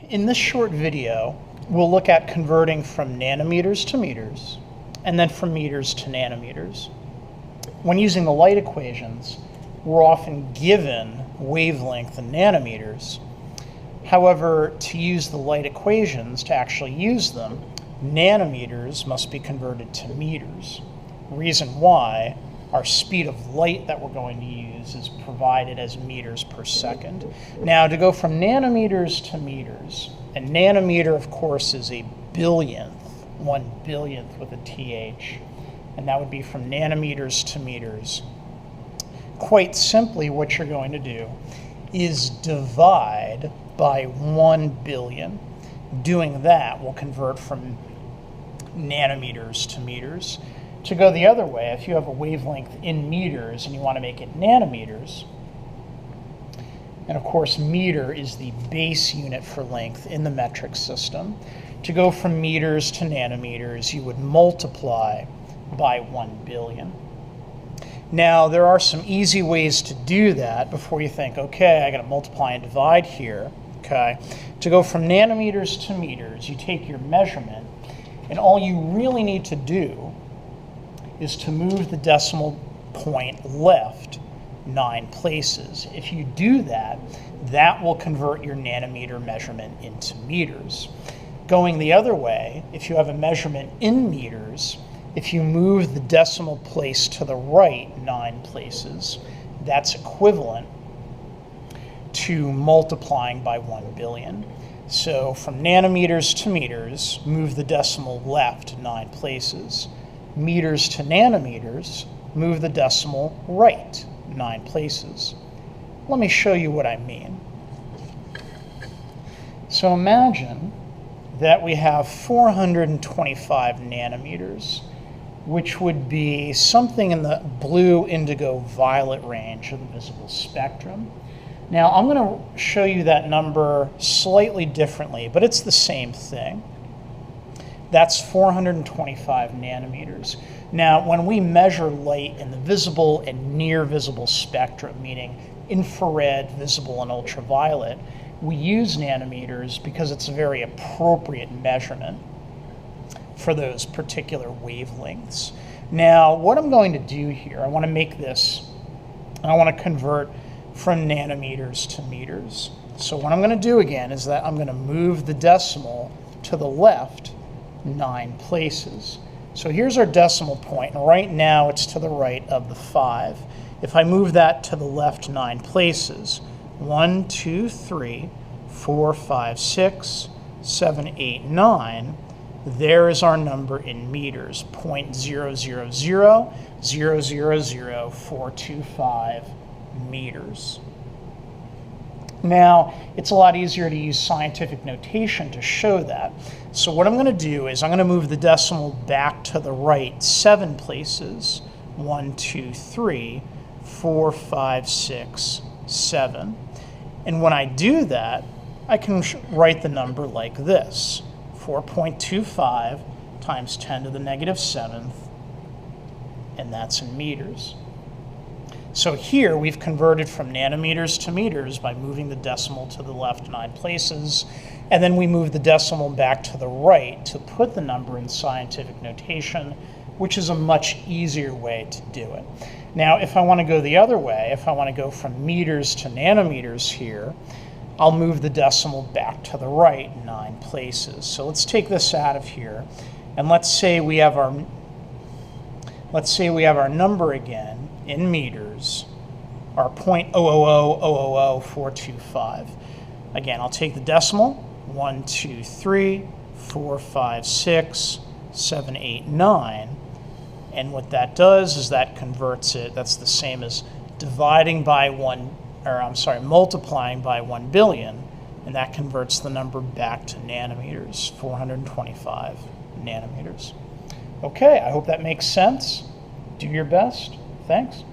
In this short video, we'll look at converting from nanometers to meters, and then from meters to nanometers. When using the light equations, we're often given wavelength in nanometers. However, to use the light equations, to actually use them, nanometers must be converted to meters. Reason why, our speed of light that we're going to use is provided as meters per second. Now, to go from nanometers to meters, a nanometer, of course, is a billionth, 1/1000th with a TH, and that would be from nanometers to meters. Quite simply, what you're going to do is divide by 1 billion. Doing that will convert from nanometers to meters. To go the other way, if you have a wavelength in meters and you want to make it nanometers, and of course meter is the base unit for length in the metric system, to go from meters to nanometers, you would multiply by 1 billion. Now, there are some easy ways to do that before you think, okay, I got to multiply and divide here. Okay, to go from nanometers to meters, you take your measurement, and all you really need to do is to move the decimal point left 9 places. If you do that, that will convert your nanometer measurement into meters. Going the other way, if you have a measurement in meters, if you move the decimal place to the right 9 places, that's equivalent to multiplying by 1 billion. So from nanometers to meters, move the decimal left 9 places. Meters to nanometers, move the decimal right 9 places. Let me show you what I mean. So imagine that we have 425 nanometers, which would be something in the blue, indigo, violet range of the visible spectrum. Now, I'm going to show you that number slightly differently, but it's the same thing. That's 425 nanometers. Now, when we measure light in the visible and near visible spectrum, meaning infrared, visible, and ultraviolet, we use nanometers because it's a very appropriate measurement for those particular wavelengths. Now, what I'm going to do here, I want to make this, I want to convert from nanometers to meters. So what I'm going to do again is that I'm going to move the decimal to the left 9 places. So here's our decimal point, and right now it's to the right of the 5. If I move that to the left 9 places, 1, 2, 3, 4, 5, 6, 7, 8, 9, there is our number in meters, 0.000000425 meters. Now, it's a lot easier to use scientific notation to show that. So what I'm going to do is I'm going to move the decimal back to the right 7 places. 1, 2, 3, 4, 5, 6, 7. And when I do that, I can write the number like this. 4.25 times 10 to the negative 7th, and that's in meters. So here we've converted from nanometers to meters by moving the decimal to the left 9 places, and then we move the decimal back to the right to put the number in scientific notation, which is a much easier way to do it. Now, if I want to go the other way, if I want to go from meters to nanometers here, I'll move the decimal back to the right 9 places. So let's take this out of here, and let's say we have our number again in meters, our 0.000000425. Again, I'll take the decimal, 1, 2, 3, 4, 5, 6, 7, 8, 9, and what that does is that converts it, that's the same as dividing by multiplying by 1 billion, and that converts the number back to nanometers, 425 nanometers. Okay, I hope that makes sense. Do your best. Thanks.